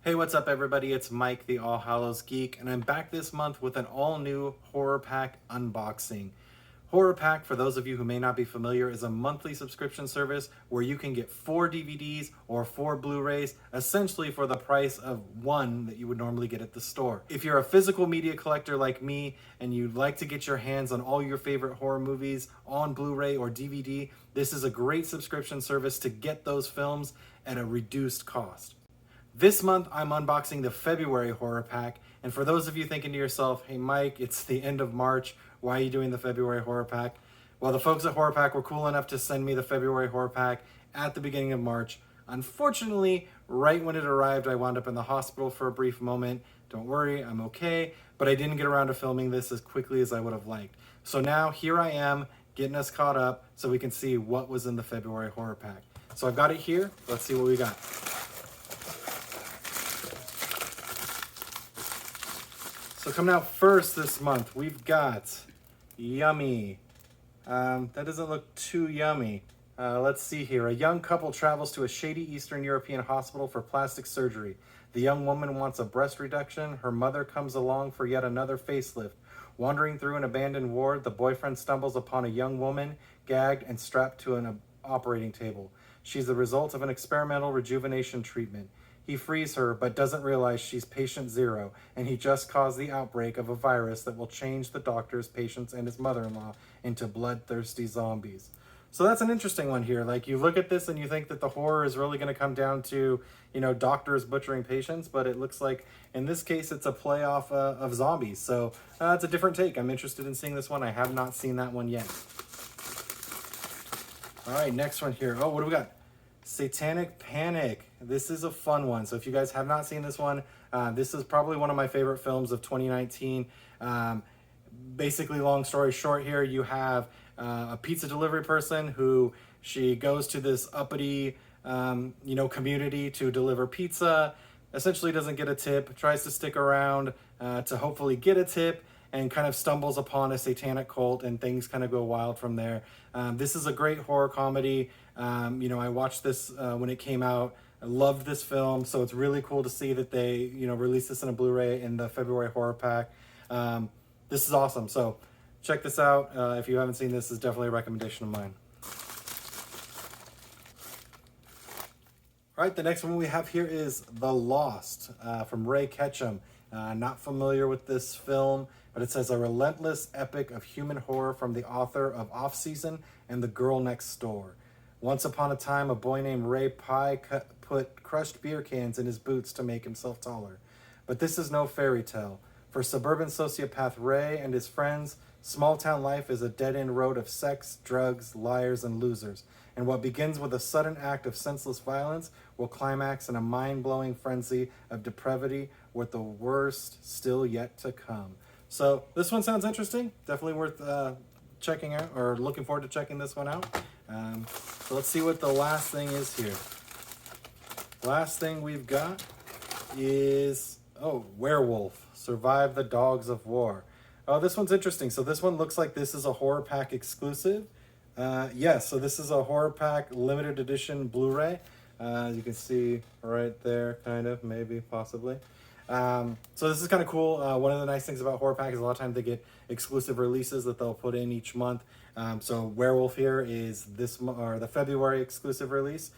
Hey, what's up, everybody? It's Mike, the All Hallows Geek, and I'm back this month with an all-new Horror Pack unboxing. Horror Pack, for those of you who may not be familiar, is a monthly subscription service where you can get 4 DVDs or 4 Blu-rays, essentially for the price of one that you would normally get at the store. If you're a physical media collector like me and you'd like to get your hands on all your favorite horror movies on Blu-ray or DVD, this is a great subscription service to get those films at a reduced cost. This month, I'm unboxing the February Horror Pack, and for those of you thinking to yourself, hey Mike, it's the end of March, why are you doing the February Horror Pack? Well, the folks at Horror Pack were cool enough to send me the February Horror Pack at the beginning of March. Unfortunately, right when it arrived, I wound up in the hospital for a brief moment. Don't worry, I'm okay, but I didn't get around to filming this as quickly as I would have liked. So now, here I am, getting us caught up so we can see what was in the February Horror Pack. So I've got it here, let's see what we got. So coming out first this month, we've got Yummy. That doesn't look too yummy. Let's see here. A young couple travels to a shady Eastern European hospital for plastic surgery. The young woman wants a breast reduction. Her mother comes along for yet another facelift. Wandering through an abandoned ward, the boyfriend stumbles upon a young woman, gagged and strapped to an operating table. She's the result of an experimental rejuvenation treatment. He frees her, but doesn't realize she's patient zero, and he just caused the outbreak of a virus that will change the doctors, patients, and his mother-in-law into bloodthirsty zombies. So that's an interesting one here. Like, you look at this and you think that the horror is really going to come down to, doctors butchering patients, but it looks like, in this case, it's a playoff of zombies. So it's a different take. I'm interested in seeing this one. I have not seen that one yet. All right, next one here. Oh, what do we got? Satanic Panic. This is a fun one. So if you guys have not seen this one, this is probably one of my favorite films of 2019. Basically, long story short here, you have a pizza delivery person who she goes to this uppity, community to deliver pizza, essentially doesn't get a tip, tries to stick around to hopefully get a tip, and kind of stumbles upon a satanic cult, and things kind of go wild from there. This is a great horror comedy. I watched this when it came out. I loved this film, so it's really cool to see that they, released this in a Blu-ray in the February Horror Pack. This is awesome, so check this out. If you haven't seen this, is definitely a recommendation of mine. All right, the next one we have here is The Lost from Ray Ketchum. Not familiar with this film, but it says a relentless epic of human horror from the author of Off Season and The Girl Next Door. Once upon a time, a boy named Ray Pye put crushed beer cans in his boots to make himself taller. But this is no fairy tale. For suburban sociopath Ray and his friends, small-town life is a dead-end road of sex, drugs, liars, and losers. And what begins with a sudden act of senseless violence will climax in a mind-blowing frenzy of depravity with the worst still yet to come. So this one sounds interesting. Definitely worth checking out, or looking forward to checking this one out. So let's see what the last thing is here. Last thing we've got is, Werewolf, Survive the Dogs of War. Oh, this one's interesting. So this one looks like this is a Horror Pack exclusive. Yes, so this is a Horror Pack limited edition Blu-ray. You can see right there, kind of, maybe, possibly. So this is kind of cool. One of the nice things about Horror Pack is a lot of times they get exclusive releases that they'll put in each month. So Werewolf here is the February exclusive release.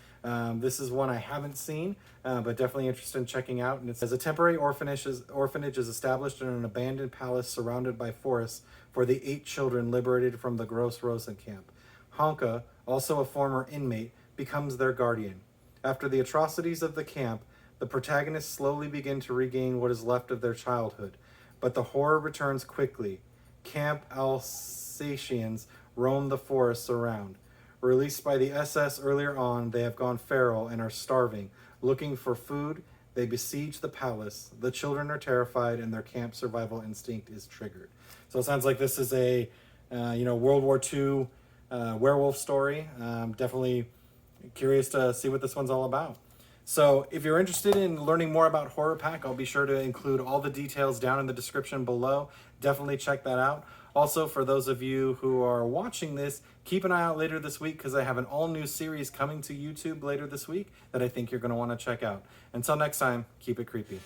This is one I haven't seen, but definitely interested in checking out. And it says a temporary orphanage is established in an abandoned palace surrounded by forests for the 8 children liberated from the Gross Rosen camp. Honka, also a former inmate, becomes their guardian. After the atrocities of the camp, the protagonists slowly begin to regain what is left of their childhood, but the horror returns quickly. Camp Alsatians roam the forests around. Released by the SS earlier on, they have gone feral and are starving. Looking for food, they besiege the palace. The children are terrified and their camp survival instinct is triggered. So it sounds like this is a World War II werewolf story. Definitely curious to see what this one's all about. So if you're interested in learning more about Horror Pack, I'll be sure to include all the details down in the description below. Definitely check that out. Also, for those of you who are watching this, keep an eye out later this week because I have an all-new series coming to YouTube later this week that I think you're going to want to check out. Until next time, keep it creepy.